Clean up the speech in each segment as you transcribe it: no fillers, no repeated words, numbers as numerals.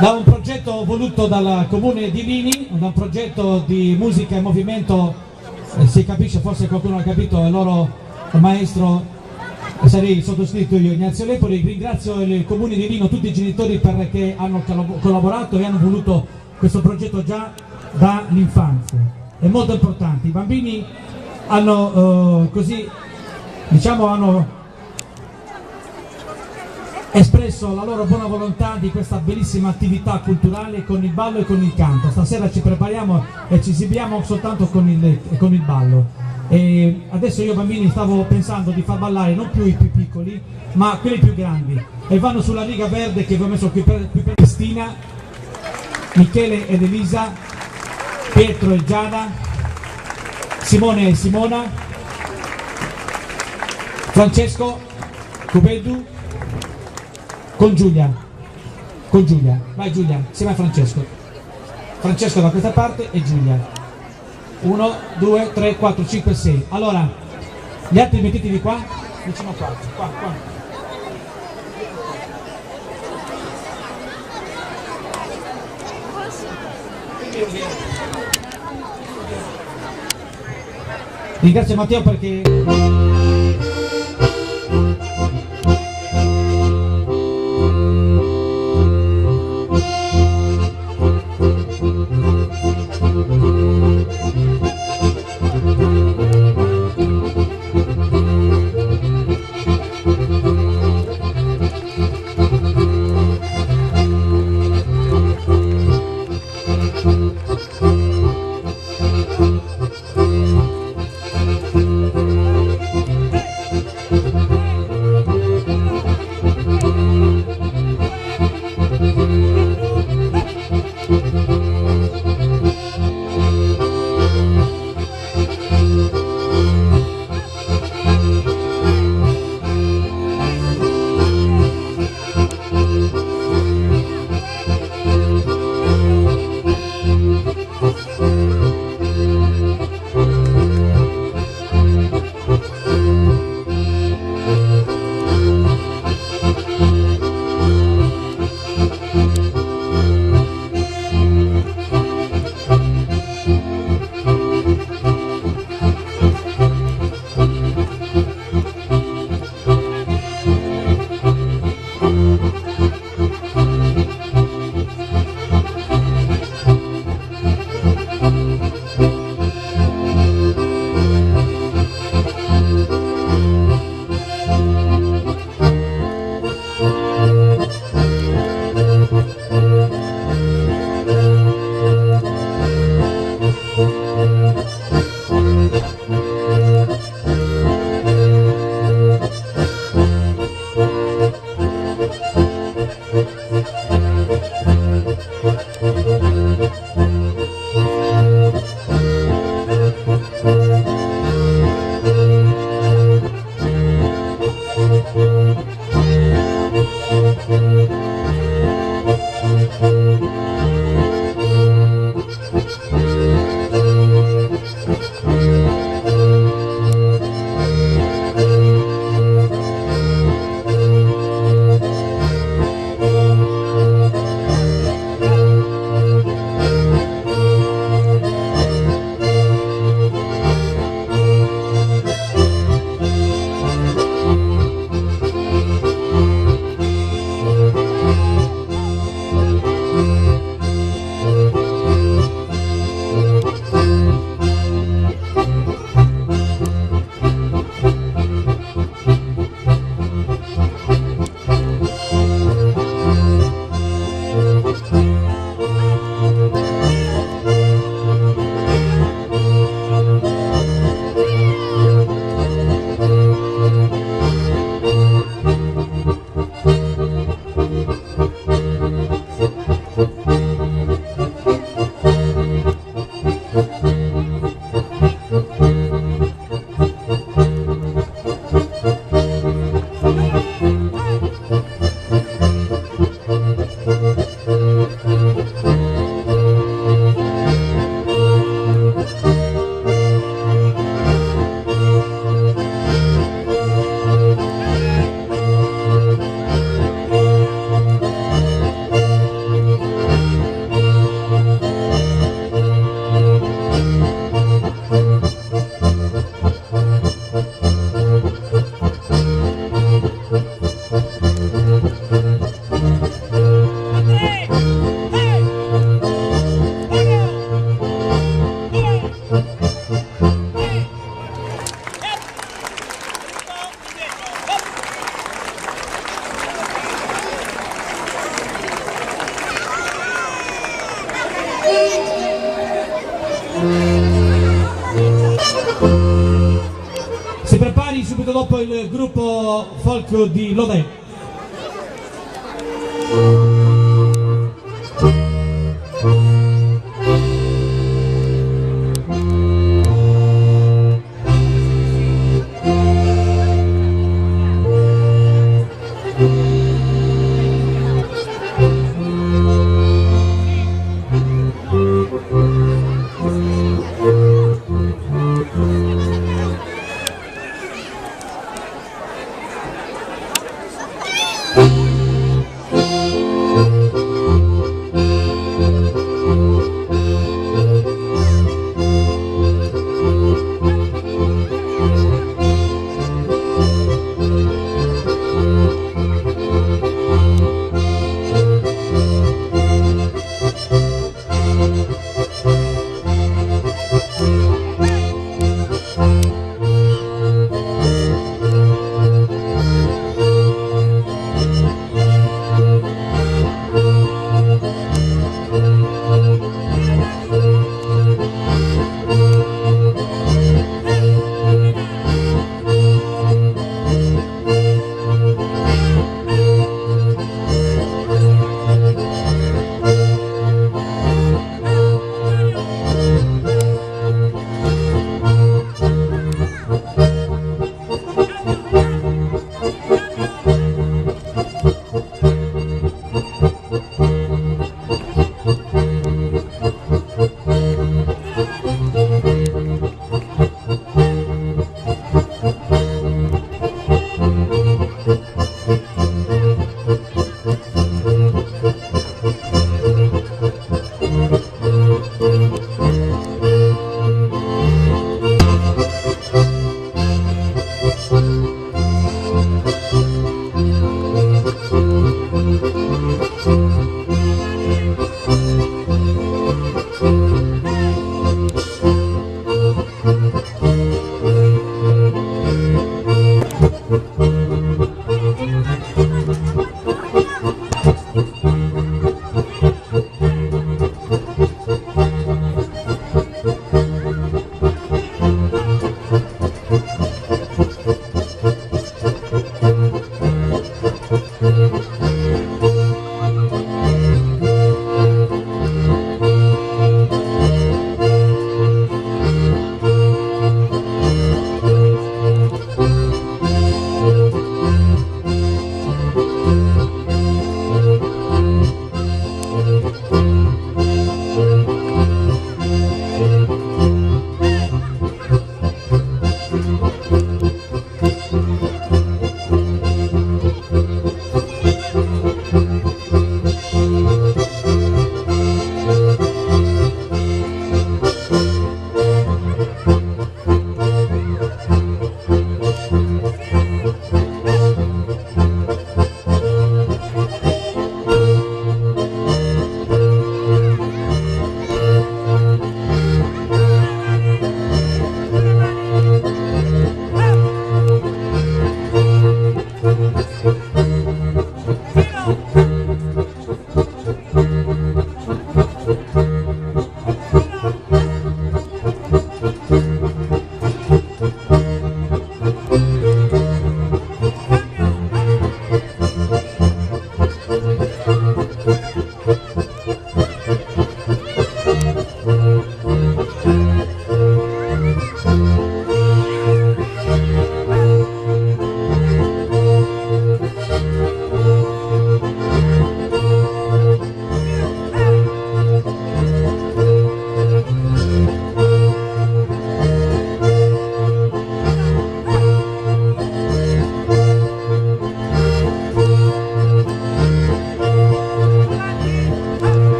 da un progetto voluto dal comune di Rimini, da un progetto di musica e movimento, si capisce, forse qualcuno ha capito, il loro maestro sarei sottoscritto io, Ignazio Lepori. Ringrazio il comune di Rimini, tutti i genitori perché hanno collaborato e hanno voluto questo progetto già dall'infanzia. È molto importante, i bambini hanno così, diciamo, hanno espresso la loro buona volontà di questa bellissima attività culturale con il ballo e con il canto. Stasera ci prepariamo e ci esibiamo soltanto con il ballo. E adesso io, bambini, stavo pensando di far ballare non più i più piccoli ma quelli più grandi, e vanno sulla riga verde che vi ho messo qui per Cristina, Michele ed Elisa, Pietro e Giada, Simone e Simona, Francesco, Cubedu, con Giulia, vai Giulia, insieme a Francesco. Francesco da questa parte e Giulia. 1, 2, 3, 4, 5, 6. Allora, gli altri mettetevi qua, vicino qua. Ringrazio Matteo perché subito dopo il gruppo folk di Lodè.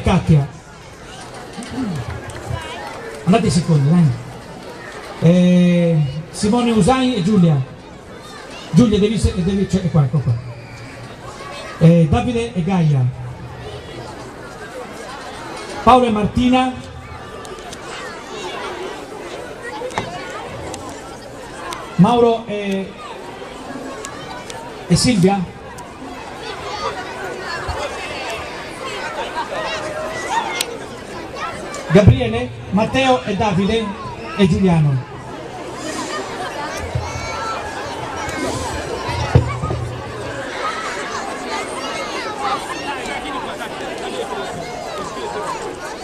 Cacchia. Andate secondi, dai. Simone Usain e Giulia. Giulia devi cioè, qua, ecco qua. Davide e Gaia. Paolo e Martina. Mauro e Silvia. Gabriele, Matteo e Davide e Giuliano.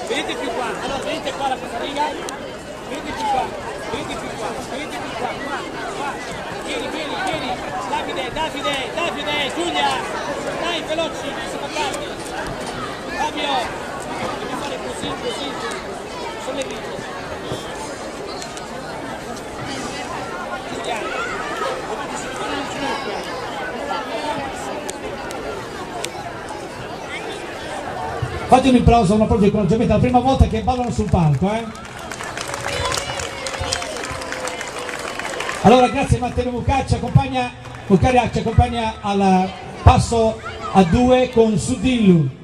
Venite più qua, allora venite qua la riga, venite più qua, venite più qua, venite più qua, qua. Vieni, Davide, Giulia, dai veloci, siamo tardi. Fabio, devi fare così, sono le vite. Giuliano, dovete seguire in ginocchio. Fate un applauso di incoraggiamento, è la prima volta che ballano sul palco, Allora grazie Matteo Mucacci, ci accompagna al passo a 2 con Sudillu.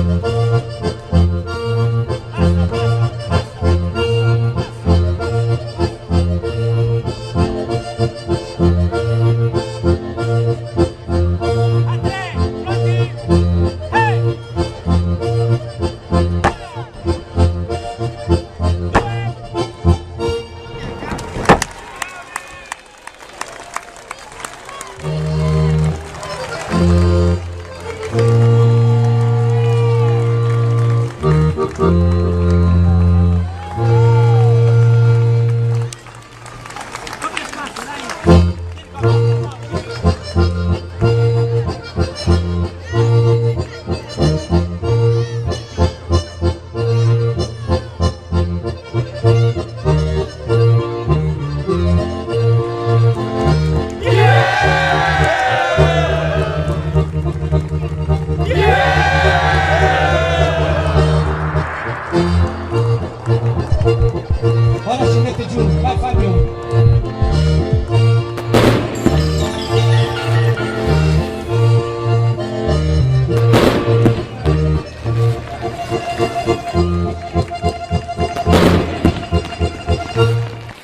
Thank